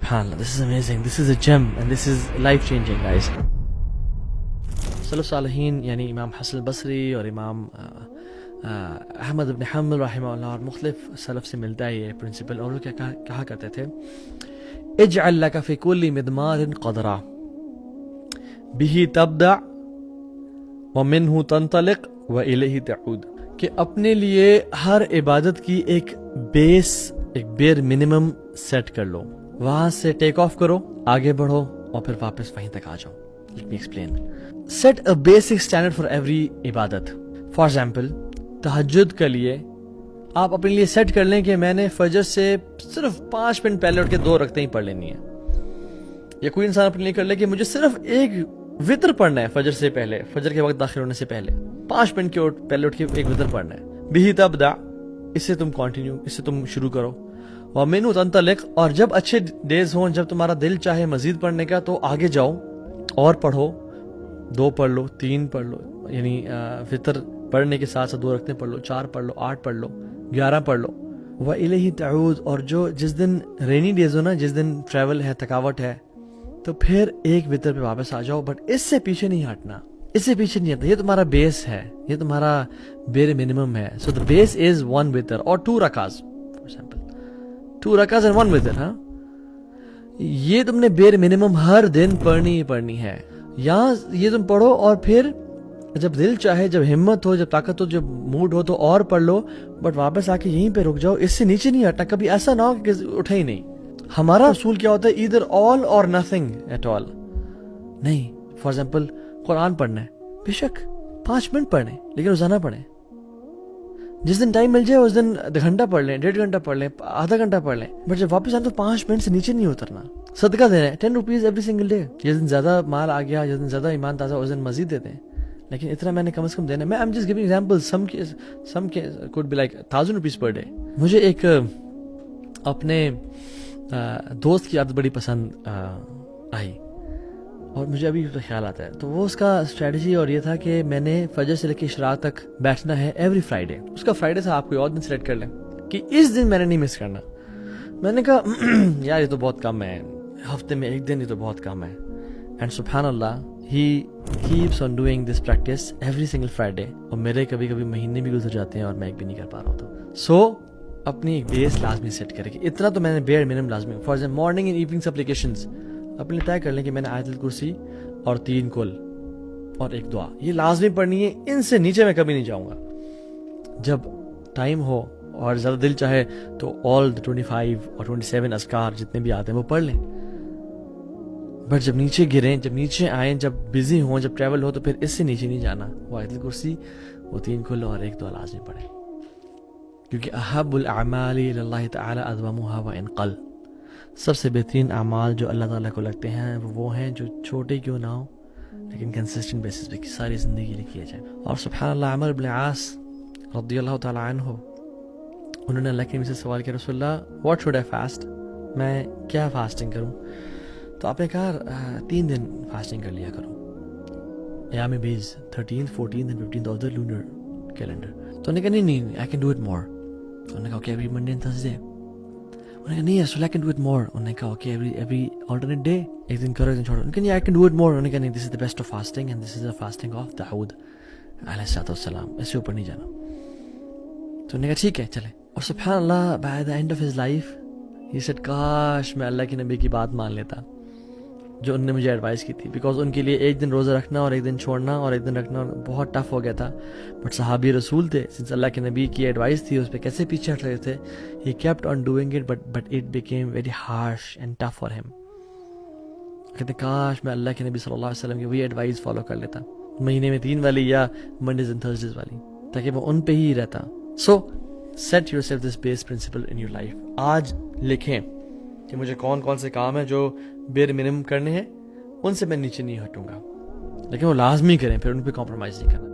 SubhanAllah, this is amazing. This is a gem and this is life changing, guys. سلف صالحین یعنی امام حسن البصری اور امام احمد بن حنبل رحمہ اللہ اور مختلف سلف سے ملتا ہے یہ پرنسپل، اور وہ کیا کہا کرتے تھے، اجعل لک فی کل مدمار قدرا به تبدع ومنہ تنطلق والیہ تعود، کہ اپنے لیے ہر عبادت کی ایک بیس، ایک بیر منیمم سیٹ کر لو، وہاں سے ٹیک آف کرو، آگے بڑھو اور پھر واپس وہیں تک آ جاؤ. Let me explain. Set a basic standard for every عبادت. For example, تہجد کے لیے آپ اپنے لیے سیٹ کر لیں کہ میں نے فجر سے صرف 5 منٹ پہلے اٹھ کے 2 رکعتیں ہی پڑھ لینی ہے. یا کوئی انسان اپنے لیے کر لے کہ مجھے صرف ایک وطر پڑھنا ہے فجر سے پہلے، فجر کے وقت داخل ہونے سے پہلے 5 منٹ کے پہلے اٹھ کے ایک وطر پڑھنا ہے. بھی تبدع، اس سے تم کنٹینیو، اس سے تم شروع کرو. ومنہ تنطلق، اور جب اچھے ڈیز ہوں، جب تمہارا دل چاہے مزید پڑھنے کا تو آگے جاؤ اور پڑھو، 2 پڑھ لو، 3 پڑھ لو، یعنی فطر پڑھنے کے ساتھ 2 رکعتیں پڑھ لو، 4 پڑھ لو، 8 پڑھ لو، 11 پڑھ لو. وَإِلَيْهِ تَعُودُ، اور جو جس دن رینی ڈیز ہو نا، جس دن ٹریول ہے، تھکاوٹ ہے، تو پھر ایک وطر پہ واپس آ جاؤ، بٹ اس سے پیچھے نہیں ہٹنا، اس سے پیچھے نہیں ہٹنا. یہ تمہارا بیس ہے، یہ تمہارا بیر منیمم ہے. سو the base is 1 وطر اور 2 رکعات فار ایگزامپل، 2 رکعات and 1 وطر. ہاں، یہ تم نے بیر منیمم ہر دن پڑھنی ہی پڑھنی ہے. یہاں یہ تم پڑھو اور پھر جب دل چاہے، جب ہمت ہو، جب طاقت ہو، جب موڈ ہو تو اور پڑھ لو، بٹ واپس آ کے یہیں پہ رک جاؤ، اس سے نیچے نہیں ہٹنا. کبھی ایسا نہ ہو کہ اٹھے ہی نہیں. ہمارا اصول کیا ہوتا ہے، either all or nothing at all. نہیں، فار ایگزامپل قرآن پڑھنا ہے، بے شک 5 منٹ پڑھیں لیکن روزانہ پڑھیں. جس دن ٹائم مل جائے اس دن 1 گھنٹہ پڑھ لیں، 1.5 گھنٹہ پڑھ لیں، آدھا گھنٹہ پڑھ لیں، بٹ جب واپس آئیں تو 5 منٹ سے نیچے نہیں اترنا. صدقہ دینا ہے 10 روپیز ایوری سنگل ڈے. جس دن زیادہ مال آ گیا، جس دن زیادہ ایمان تازہ، اس دن مزید دیتے ہیں، لیکن اتنا میں نے کم از کم دینا ہے. میں I'm just giving examples. Some could be like 1000 rupees per day. مجھے ایک اپنے دوست کی عادت بڑی پسند آئی اور مجھے ابھی خیال آتا ہے. تو وہ اس کا اسٹریٹجی اور یہ تھا کہ میں نے فجر سے لے کے اشراق تک بیٹھنا ہے ایوری فرائیڈے. اس کا فرائیڈے سے آپ کوئی اور دن سلیکٹ کر لیں کہ اس دن میں نے نہیں مس کرنا. میں نے کہا یار یہ تو بہت کم ہے، ہفتے میں 1 دن، یہ تو بہت کم ہے. اینڈ سبحان اللہ he keeps on doing this practice every single Friday. اور میرے کبھی کبھی مہینے بھی گزر جاتے ہیں اور میں ایک بھی نہیں کر پا رہا ہوتا. سو اپنی ایک بیس لازمی سیٹ کرے کہ اتنا تو میں نے بیئر منیمم لازمی. For example morning and evening applications اپنے طے کر لیں کہ میں نے آیت الکرسی اور 3 کل اور 1 دعا یہ لازمی پڑھنی ہے. ان سے نیچے میں کبھی نہیں جاؤں گا. جب ٹائم ہو اور زیادہ دل چاہے تو all the 25 اور 27 اذکار جتنے بھی آتے ہیں وہ پڑھ لیں. بٹ جب نیچے گریں، جب نیچے آئیں، جب بزی ہوں، جب ٹریول ہو، تو پھر اس سے نیچے نہیں جانا. وہ آیت الکرسی، وہ 3 کل اور 1 دعا لازمی پڑھیں، کیونکہ احب الاعمال الی اللہ تعالی ادومها وان قل. سب سے بہترین اعمال جو اللہ تعالیٰ کو لگتے ہیں وہ ہیں جو چھوٹے کیوں نہ ہوں لیکن کنسسٹنٹ بیسس پہ ساری زندگی لیے کیے جائیں. اور سبحان اللہ عمر بن عاص رضی اللہ تعالیٰ عنہ، انہوں نے اللہ کے نبی سے سوال کیا، رسول اللہ واٹ شوڈ آئی فاسٹ، میں کیا فاسٹنگ کروں؟ تو آپ نے کہا 3 دن فاسٹنگ کر لیا کرو، ایام بیز 13th 14th and 15th of the lunar calendar. تو انہوں نے کہا نہیں I can do it more. انہوں نے کہا okay every Monday and Thursday. انہوں نے کہا نہیں رسول اللہ کین ڈو اٹ مور. انہوں نے کہا اوکے ایوری آلٹرنیٹ ڈے، ایک دن کرو ایک دن چھوڑو. انہوں نے کہا I can do it more. انہوں نے کہا نہیں this is the best of fasting and this is the fasting of Dawood علیہ السلام، اس سے اوپر نہیں جانا. تو انہوں نے کہا ٹھیک ہے چلے. اور سبحان اللہ by the end of his life he said کاش میں اللہ کے نبی کی بات مان لیتا جو انہوں نے مجھے ایڈوائز کی تھی. بیکاز ان کے لیے 1 دن روزہ رکھنا اور 1 دن چھوڑنا اور 1 دن رکھنا بہت ٹف ہو گیا تھا. بٹ صحابی رسول تھے، سنس اللہ کے نبی کی ایڈوائز تھی اس پہ کیسے پیچھے ہٹ رہے تھے. He kept on doing it but it became very harsh and tough for ہم. کہتے کاش میں اللہ کے نبی صلی اللہ علیہ وسلم کی وہی ایڈوائز فالو کر لیتا، مہینے میں 3 والی یا منڈیز اینڈ تھرسڈیز والی، تاکہ وہ ان پہ ہی رہتا. So set yourself this base principle in your life. آج لکھیں کہ مجھے کون کون سے کام ہیں جو بیر منیمم کرنے ہیں، ان سے میں نیچے نہیں ہٹوں گا، لیکن وہ لازمی کریں، پھر ان پہ کمپرومائز نہیں کرنا.